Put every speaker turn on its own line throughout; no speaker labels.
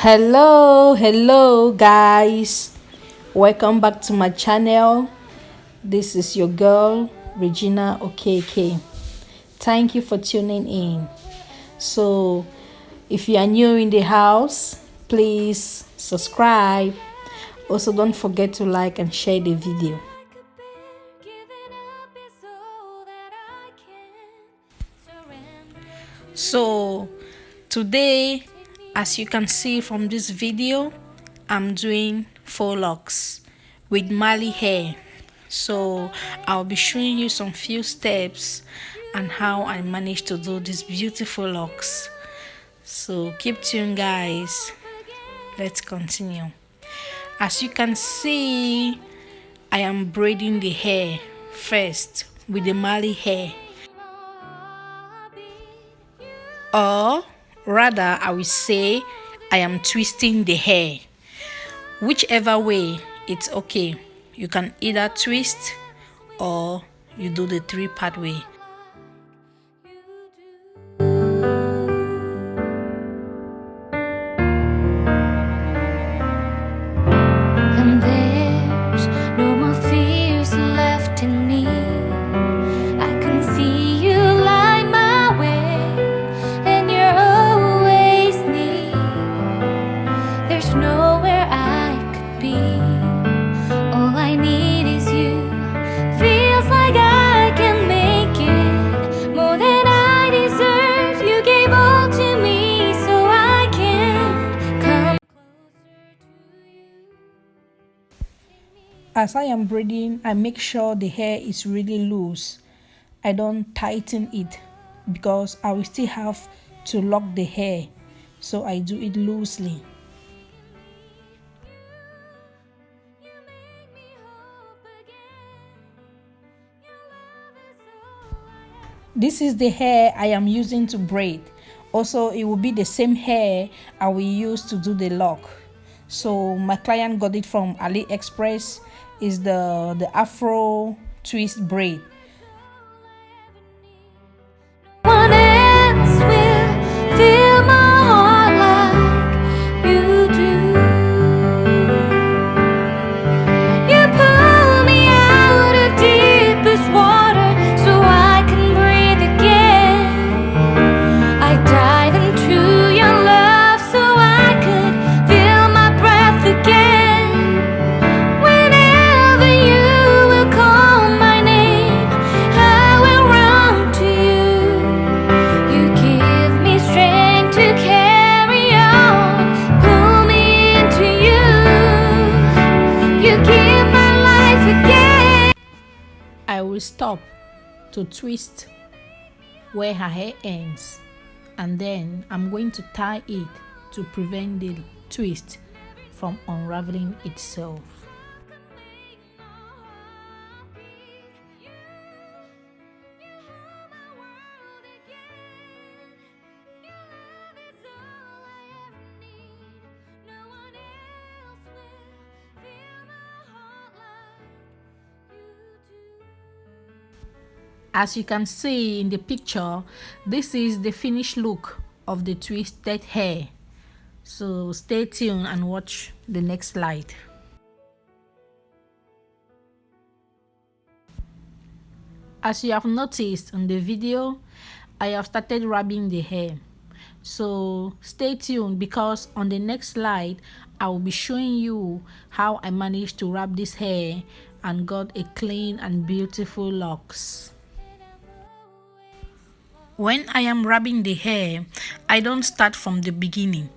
Hello guys, welcome back to my channel. This is your girl Regina Okeke. Thank you for tuning in. So if you are new in the house, please subscribe. Also, don't forget to like and share the video. So today, as you can see from this video, I'm doing faux locks with Mali hair. So I'll be showing you some few steps and how I managed to do these beautiful locks. So keep tuned guys, let's continue. As you can see, I am braiding the hair first with the Mali hair, or rather I will say I am twisting the hair. Whichever way, it's okay. You can either twist or you do the three-part way.
And there's no more fears left in me. I can see you light my way, and you're always near. There's nowhere I could be. All I need is you. Feels like I can make it more than I deserve. You gave all to me, so I can come closer to you.
As I am braiding, I make sure the hair is really loose. I don't tighten it because I will still have to lock the hair, so I do it loosely. This is the hair I am using to braid. Also, it will be the same hair I will use to do the lock. So my client got it from AliExpress. Is the Afro twist braid.
One else will fill my heart like you do. You pull me out of deepest water so I can breathe again. I dive into your love so I could feel my breath again. Whenever you will call my name, I will run to you. You give me strength to carry on. Pull me into you. You give my life again.
I will stop to twist where her hair ends, and then I'm going to tie it to prevent the twist from unraveling itself. As you can see in the picture, this is the finished look of the twisted hair. So stay tuned and watch the next slide. As you have noticed in the video, I have started rubbing the hair. So stay tuned because on the next slide, I will be showing you how I managed to wrap this hair and got a clean and beautiful locks. When I am rubbing the hair, I don't start from the beginning.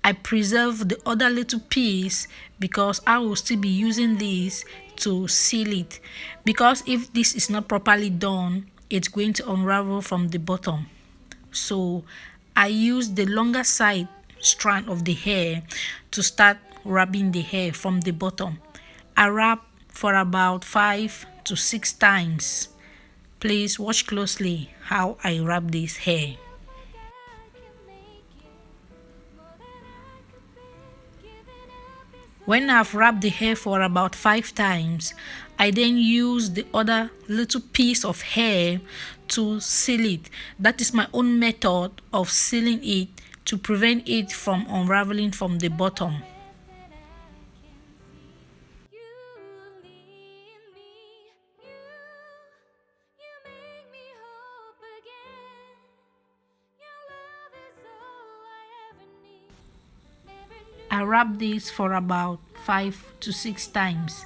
I preserve the other little piece because I will still be using this to seal it. Because if this is not properly done, it's going to unravel from the bottom. So I use the longer side strand of the hair to start rubbing the hair from the bottom. I rub for about 5 to 6 times. Please watch closely how I wrap this hair. When I've wrapped the hair for about 5 times, I then use the other little piece of hair to seal it. That is my own method of sealing it to prevent it from unraveling from the bottom. I wrap this for about 5 to 6 times,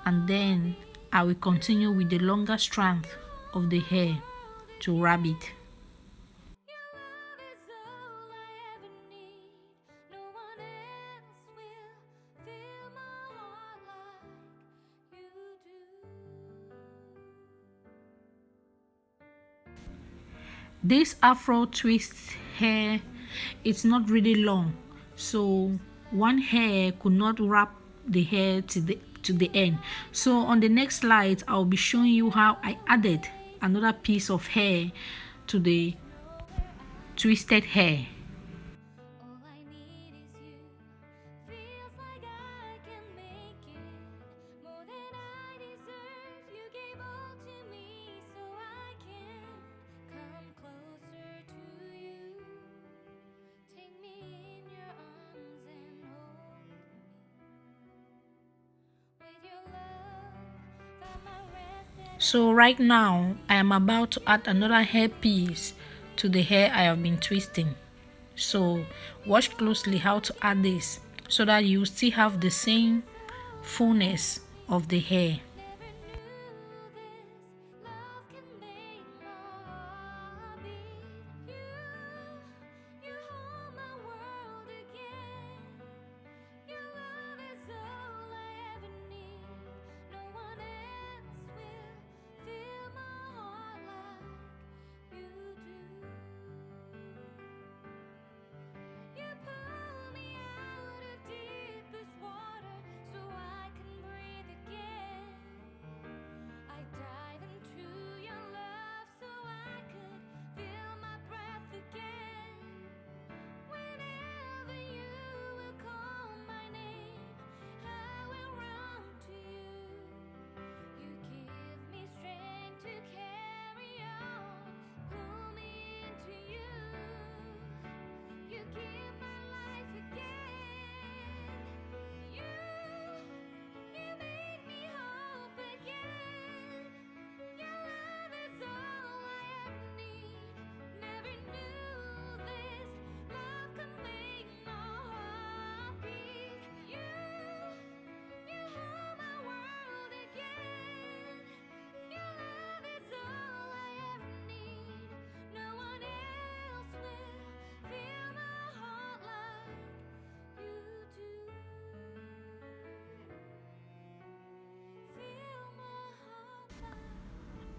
and then I will continue with the longer strand of the hair to wrap it. This Afro twist hair, it's not really long, so one hair could not wrap the hair to the end. So on the next slide, I'll be showing you how I added another piece of hair to the twisted hair. So right now, I am about to add another hair piece to the hair I have been twisting. So watch closely how to add this so that you still have the same fullness of the hair.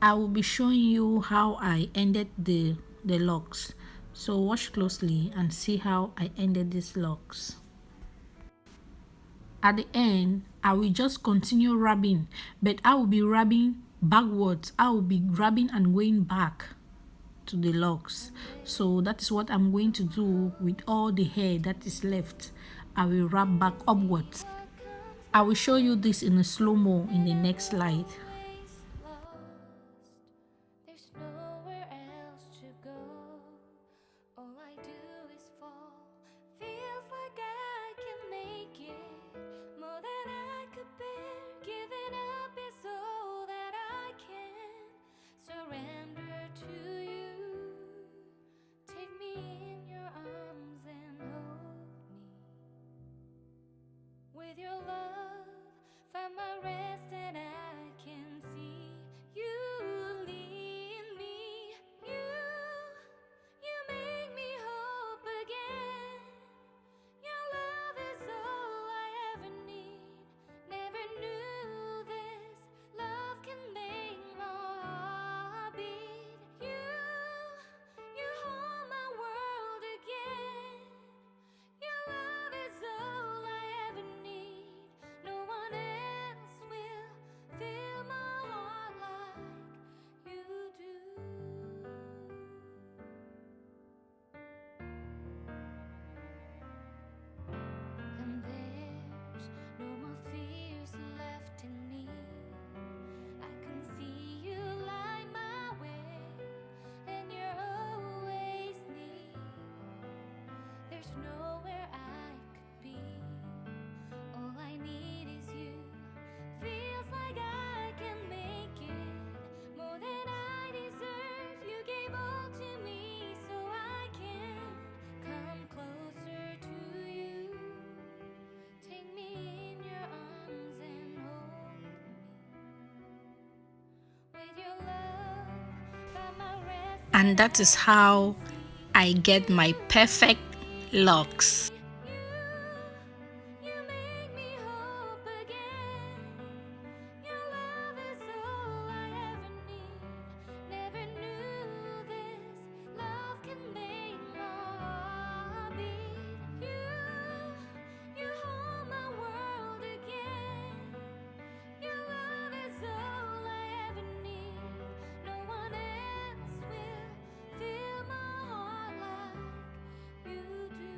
I will be showing you how I ended the locks. So watch closely and see how I ended these locks. At the end, I will just continue rubbing, but I will be rubbing backwards. I will be rubbing and going back to the locks. So that is what I'm going to do with all the hair that is left. I will rub back upwards. I will show you this in a slow-mo in the next slide.
There's nowhere else to go. All I do is fall. Feels like I can make it more than I could bear. Giving up is all that I can surrender to you. Take me in your arms and hold me. With your love, find my rest and I can
And that is how I get my perfect locks.
You make me hope again. Your love is all I ever need. Never knew this love can make my heart beat. You hold my world again. Your love is all I ever need. No one else will fill my heart like you do.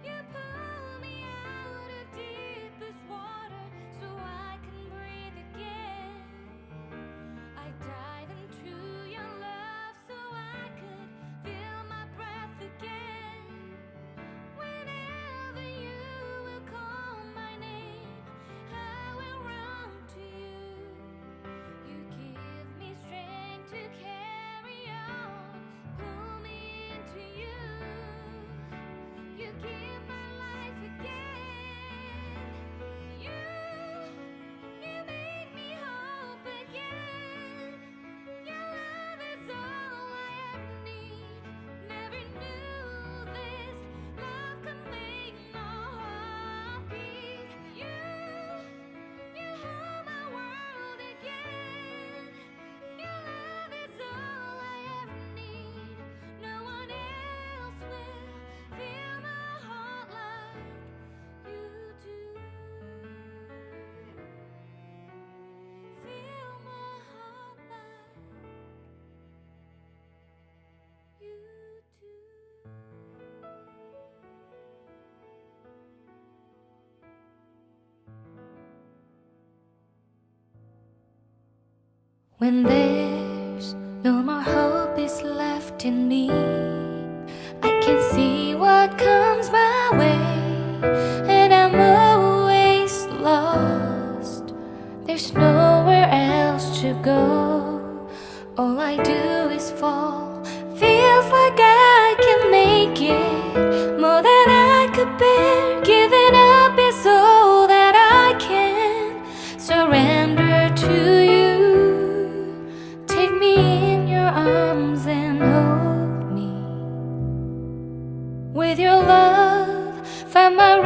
You pull me out of deepest water so I can breathe again. I dive into your love so I could feel my breath again. Whenever you will call my name, I will run to you. You give me strength to carry on. Pull me into you. You give my life again. You make me hope again. Your love is all I ever need. Never knew this love could make my heart beat. You hold my world again. Your love is all I ever need. No one else will fill my heart like you do. Fill my heart like you do. When there's no more hope is left in me, I can see what comes my way, and I'm always lost. There's nowhere else to go. All I do is fall. Feels like I can make it more than I could bear. Giving up is all that I can. Surrender to you. Take me in your arms and hold me. With your love, find my